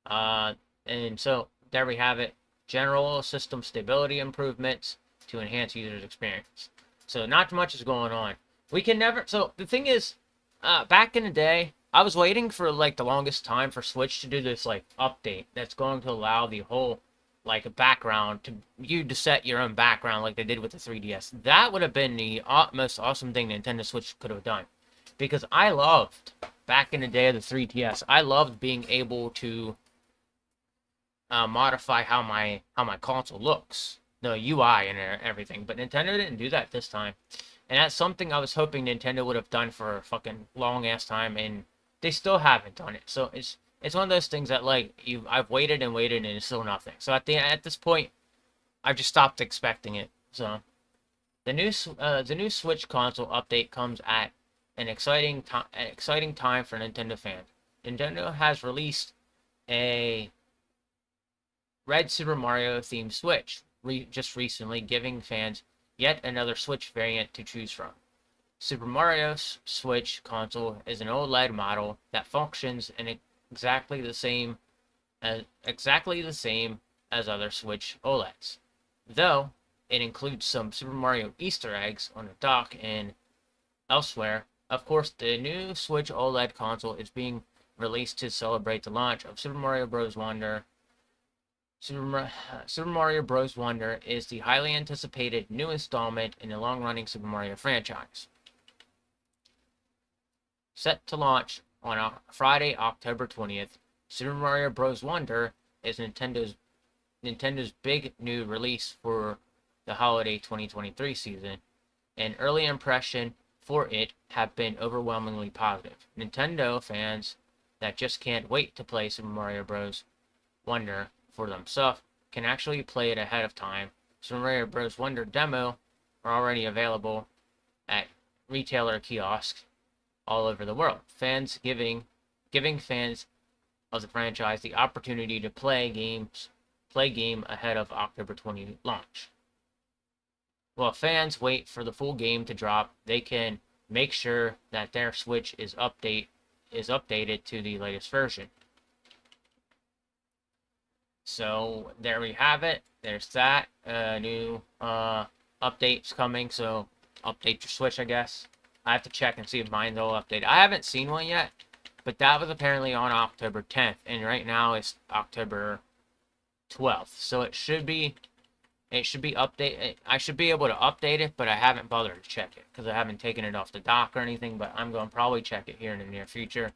And so there we have it. General system stability improvements to enhance users' experience. So not much is going on. We can never. So the thing is, back in the day, I was waiting for like the longest time for Switch to do this like update that's going to allow the whole like background to set your own background like they did with the 3DS. That would have been the most awesome thing Nintendo Switch could have done, because I loved back in the day of the 3DS. I loved being able to modify how my console looks, the UI and everything. But Nintendo didn't do that this time, and that's something I was hoping Nintendo would have done for a fucking long ass time, and they still haven't done it. So it's one of those things that like I've waited and waited and it's still nothing. So at this point, I've just stopped expecting it. So the new Switch console update comes at an exciting time for Nintendo fans. Nintendo has released a Red Super Mario themed Switch just recently, giving fans yet another Switch variant to choose from. Super Mario Switch console is an OLED model that functions in exactly the same as other Switch OLEDs, though it includes some Super Mario Easter eggs on the dock and elsewhere. Of course, the new Switch OLED console is being released to celebrate the launch of Super Mario Bros. Wonder. Super Mario Bros. Wonder is the highly anticipated new installment in the long-running Super Mario franchise. Set to launch on Friday, October 20th, Super Mario Bros. Wonder is Nintendo's big new release for the holiday 2023 season. An early impression for it have been overwhelmingly positive. Nintendo fans that just can't wait to play Super Mario Bros. Wonder for themselves can actually play it ahead of time. Super Mario Bros. Wonder demo are already available at retailer kiosks all over the world. Giving fans of the franchise the opportunity to play game ahead of October 20 launch. While fans wait for the full game to drop, they can make sure that their Switch is updated to the latest version. So there we have it. There's that. New updates coming, so update your Switch, I guess. I have to check and see if mine's all updated. I haven't seen one yet, but that was apparently on October 10th, and right now it's October 12th. So it should be updated. I should be able to update it, but I haven't bothered to check it because I haven't taken it off the dock or anything, but I'm going to probably check it here in the near future.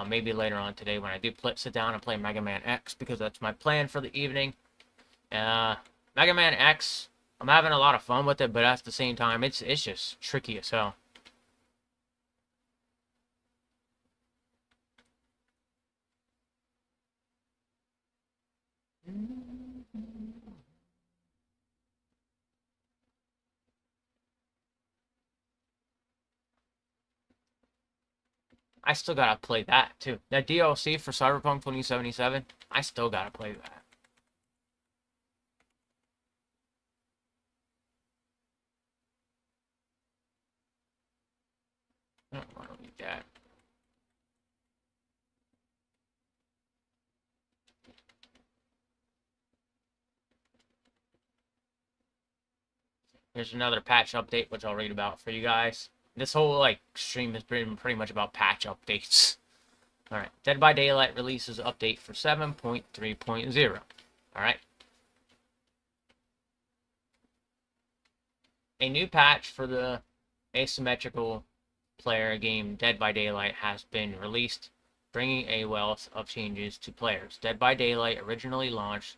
Maybe later on today when I do sit down and play Mega Man X, because that's my plan for the evening. Mega Man X, I'm having a lot of fun with it, but at the same time, it's just tricky as hell. I still gotta play that too. That DLC for Cyberpunk 2077, I still gotta play that. I don't need that. Here's another patch update, which I'll read about for you guys. This whole like stream has been pretty much about patch updates. Alright, Dead by Daylight releases update for 7.3.0. Alright. A new patch for the asymmetrical player game Dead by Daylight has been released, bringing a wealth of changes to players. Dead by Daylight originally launched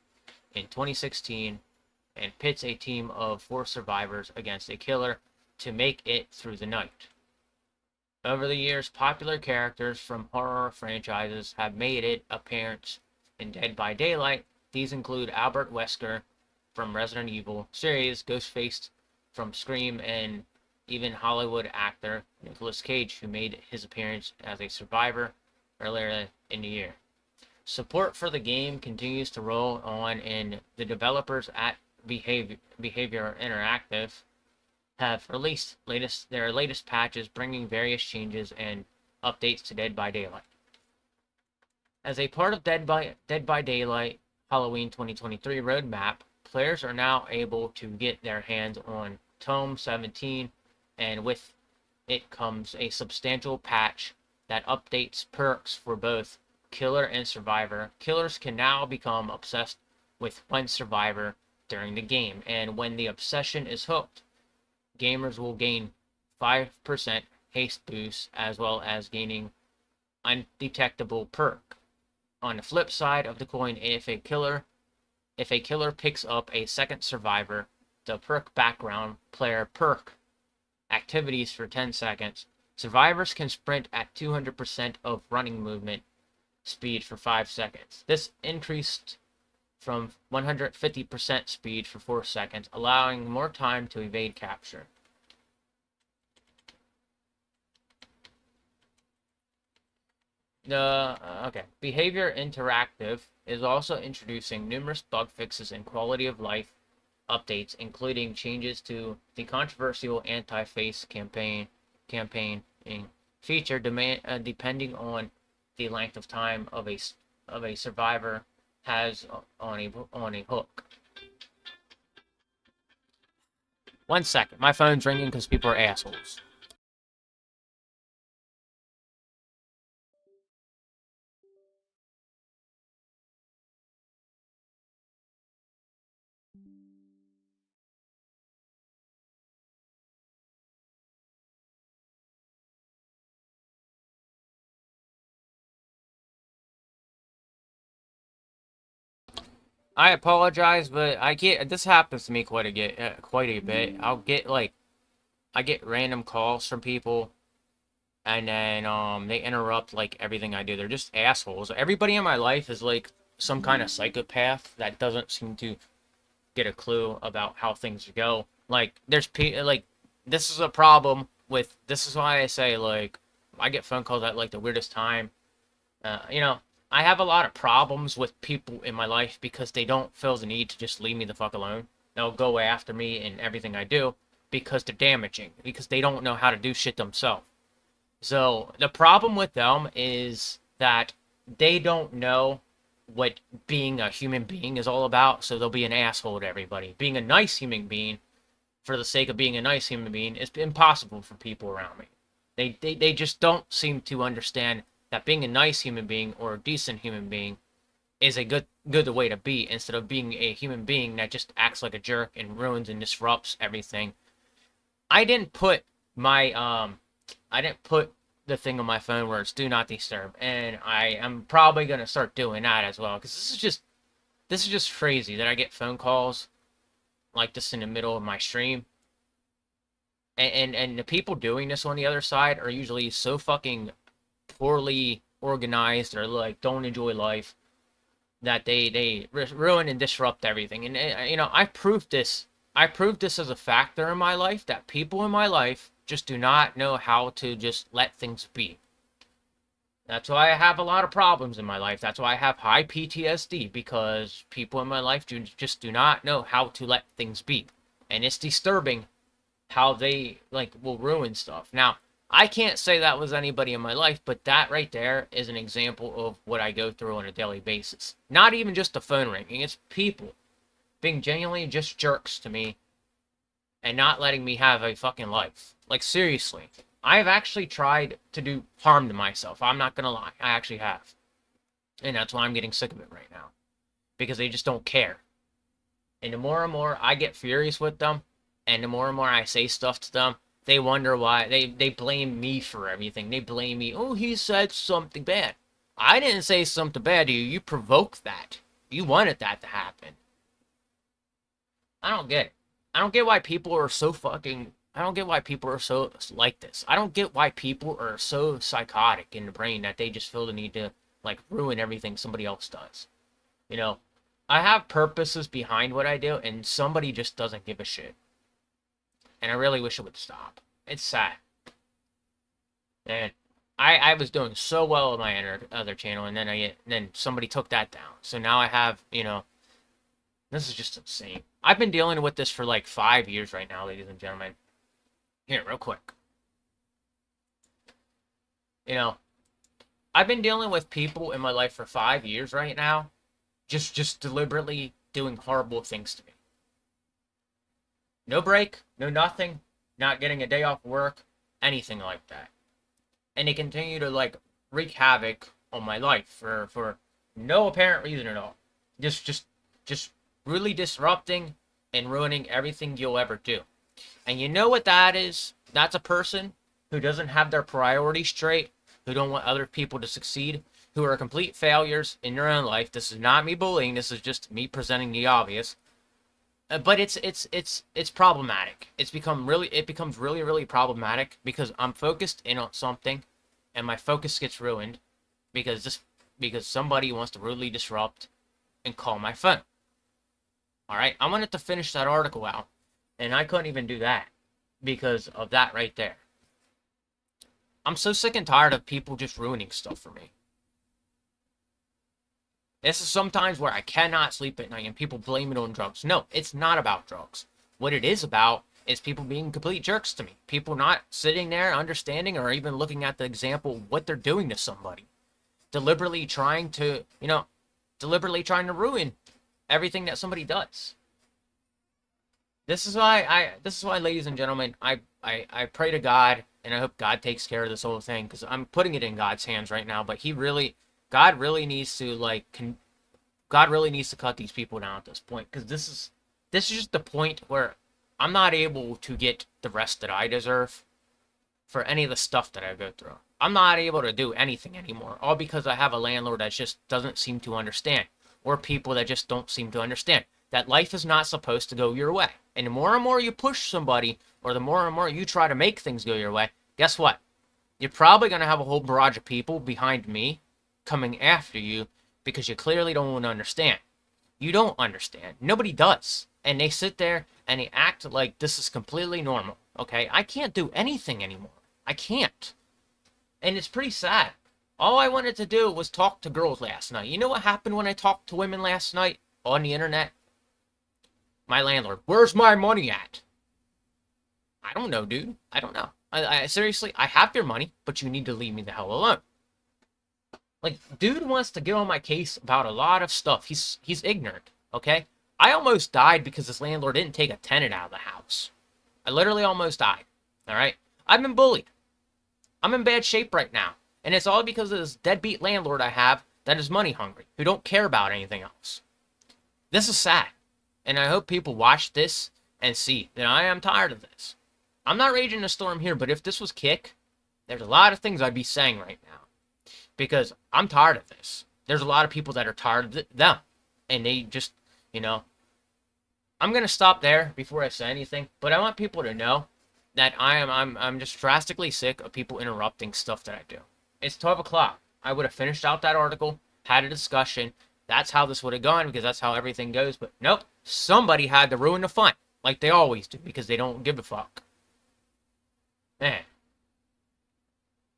in 2016 and pits a team of 4 survivors against a killer to make it through the night. Over the years, popular characters from horror franchises have made an appearance in Dead by Daylight. These include Albert Wesker from Resident Evil series, Ghostface from Scream, and even Hollywood actor Nicolas Cage, who made his appearance as a survivor earlier in the year. Support for the game continues to roll on, and the developers at Behavior Interactive have released their latest patches, bringing various changes and updates to Dead by Daylight. As a part of Dead by Daylight Halloween 2023 roadmap, players are now able to get their hands on Tome 17, and with it comes a substantial patch that updates perks for both killer and survivor. Killers can now become obsessed with one survivor during the game, and when the obsession is hooked, gamers will gain 5% haste boost, as well as gaining undetectable perk. On the flip side of the coin, if a killer picks up a second survivor, the perk background player perk activities for 10 seconds. Survivors can sprint at 200% of running movement speed for 5 seconds. This increased from 150% speed for 4 seconds, allowing more time to evade capture. Behavior Interactive is also introducing numerous bug fixes and quality of life updates, including changes to the controversial anti-face campaigning feature, depending on the length of time of a survivor has on a hook. 1 second, my phone's ringing because people are assholes. I apologize, but this happens to me quite a bit. I get random calls from people, and then they interrupt like everything I do. They're just assholes. Everybody in my life is like some kind of psychopath that doesn't seem to get a clue about how things go. Like this is a problem with this is why I say like I get phone calls at like the weirdest time. You know, I have a lot of problems with people in my life because they don't feel the need to just leave me the fuck alone. They'll go after me and everything I do because they're damaging, because they don't know how to do shit themselves. So the problem with them is that they don't know what being a human being is all about, so they'll be an asshole to everybody. Being a nice human being, for the sake of being a nice human being, is impossible for people around me. They just don't seem to understand that being a nice human being or a decent human being is a good way to be, instead of being a human being that just acts like a jerk and ruins and disrupts everything. I didn't put the thing on my phone where it's do not disturb, and I am probably gonna start doing that as well, because this is just crazy that I get phone calls like this in the middle of my stream, and the people doing this on the other side are usually so fucking poorly organized, or like don't enjoy life, that they ruin and disrupt everything. And you know, I proved this as a factor in my life, that people in my life just do not know how to just let things be. That's why I have a lot of problems in my life. That's why I have high PTSD, because people in my life just do not know how to let things be. And it's disturbing how they like will ruin stuff. Now, I can't say that was anybody in my life, but that right there is an example of what I go through on a daily basis. Not even just the phone ringing, it's people being genuinely just jerks to me and not letting me have a fucking life. Like, seriously. I have actually tried to do harm to myself. I'm not gonna lie. I actually have. And that's why I'm getting sick of it right now. Because they just don't care. And the more and more I get furious with them, and the more and more I say stuff to them, they wonder why. They blame me for everything. They blame me. Oh, he said something bad. I didn't say something bad to you. You provoked that. You wanted that to happen. I don't get it. I don't get why people are so fucking... I don't get why people are so like this. I don't get why people are so psychotic in the brain that they just feel the need to, like, ruin everything somebody else does. You know, I have purposes behind what I do, and somebody just doesn't give a shit. And I really wish it would stop. It's sad. And I was doing so well on my other channel, and then somebody took that down. So now I have, you know, this is just insane. I've been dealing with this for like 5 years right now, ladies and gentlemen. Here, real quick. You know, I've been dealing with people in my life for 5 years right now, just deliberately doing horrible things to me. No break, no nothing, not getting a day off work, anything like that. And they continue to, like, wreak havoc on my life for no apparent reason at all. Just really disrupting and ruining everything you'll ever do. And you know what that is? That's a person who doesn't have their priorities straight, who don't want other people to succeed, who are complete failures in their own life. This is not me bullying. This is just me presenting the obvious. But it's problematic. It becomes really problematic because I'm focused in on something, and my focus gets ruined because somebody wants to rudely disrupt and call my phone. All right, I wanted to finish that article out, and I couldn't even do that because of that right there. I'm so sick and tired of people just ruining stuff for me. This is sometimes where I cannot sleep at night and people blame it on drugs. No, it's not about drugs. What it is about is people being complete jerks to me. People not sitting there understanding or even looking at the example of what they're doing to somebody. Deliberately trying to ruin everything that somebody does. This is why, ladies and gentlemen, I pray to God, and I hope God takes care of this whole thing, because I'm putting it in God's hands right now, but God really needs to, God really needs to cut these people down at this point, because this is just the point where I'm not able to get the rest that I deserve for any of the stuff that I go through. I'm not able to do anything anymore, all because I have a landlord that just doesn't seem to understand, or people that just don't seem to understand that life is not supposed to go your way. And the more and more you push somebody, or the more and more you try to make things go your way, guess what? You're probably going to have a whole barrage of people behind me coming after you because you clearly don't want to understand. You don't understand. Nobody does. And they sit there and they act like this is completely normal. Okay? I can't do anything anymore. I can't. And it's pretty sad. All I wanted to do was talk to girls last night. You know what happened when I talked to women last night on the internet? My landlord, where's my money at? I don't know, dude. I don't know. I seriously, I have your money, but you need to leave me the hell alone. Like, dude wants to get on my case about a lot of stuff. He's ignorant, okay? I almost died because this landlord didn't take a tenant out of the house. I literally almost died, all right? I've been bullied. I'm in bad shape right now. And it's all because of this deadbeat landlord I have that is money hungry, who don't care about anything else. This is sad. And I hope people watch this and see that I am tired of this. I'm not raging a storm here, but if this was Kick, there's a lot of things I'd be saying right now. Because I'm tired of this. There's a lot of people that are tired of them. And they just, you know. I'm going to stop there before I say anything. But I want people to know that I'm just drastically sick of people interrupting stuff that I do. It's 12 o'clock. I would have finished out that article, had a discussion. That's how this would have gone, because that's how everything goes. But nope, somebody had to ruin the fun, like they always do, because they don't give a fuck. Man,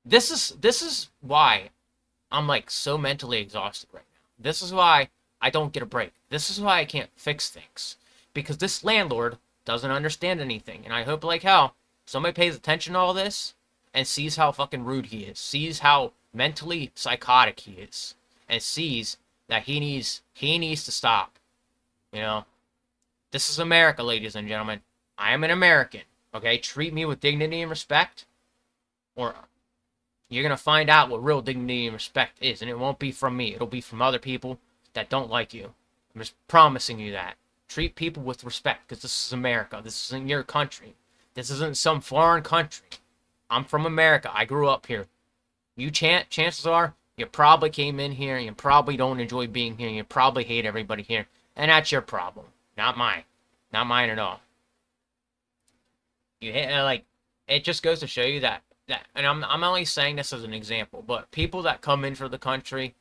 this is why I'm like so mentally exhausted right now. This is why I don't get a break. This is why I can't fix things. Because this landlord doesn't understand anything. And I hope like hell somebody pays attention to all this and sees how fucking rude he is. Sees how mentally psychotic he is. And sees that he needs to stop. You know? This is America, ladies and gentlemen. I am an American. Okay? Treat me with dignity and respect, or you're going to find out what real dignity and respect is. And it won't be from me. It'll be from other people that don't like you. I'm just promising you that. Treat people with respect, because this is America. This isn't your country. This isn't some foreign country. I'm from America. I grew up here. You chances are you probably came in here. You probably don't enjoy being here. You probably hate everybody here. And that's your problem. Not mine. Not mine at all. You like, it just goes to show you that and I'm only saying this as an example, but people that come in for the country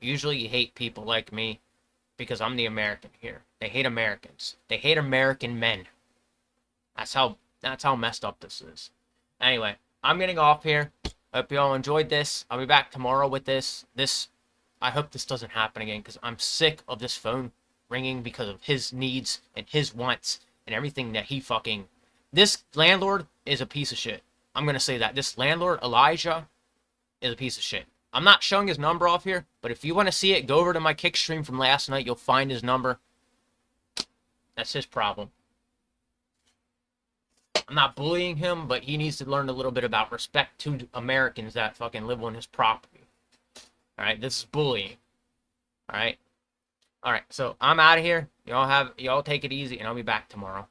usually hate people like me because I'm the American here. They hate Americans. They hate American men. That's how messed up this is. Anyway, I'm getting off here. Hope you all enjoyed this. I'll be back tomorrow with this. I hope this doesn't happen again, because I'm sick of this phone ringing because of his needs and his wants and everything that he fucking... This landlord is a piece of shit. I'm going to say that. This landlord, Elijah, is a piece of shit. I'm not showing his number off here, but if you want to see it, go over to my kick stream from last night. You'll find his number. That's his problem. I'm not bullying him, but he needs to learn a little bit about respect to Americans that fucking live on his property. Alright, this is bullying. Alright? Alright, so I'm out of here. Y'all take it easy, and I'll be back tomorrow.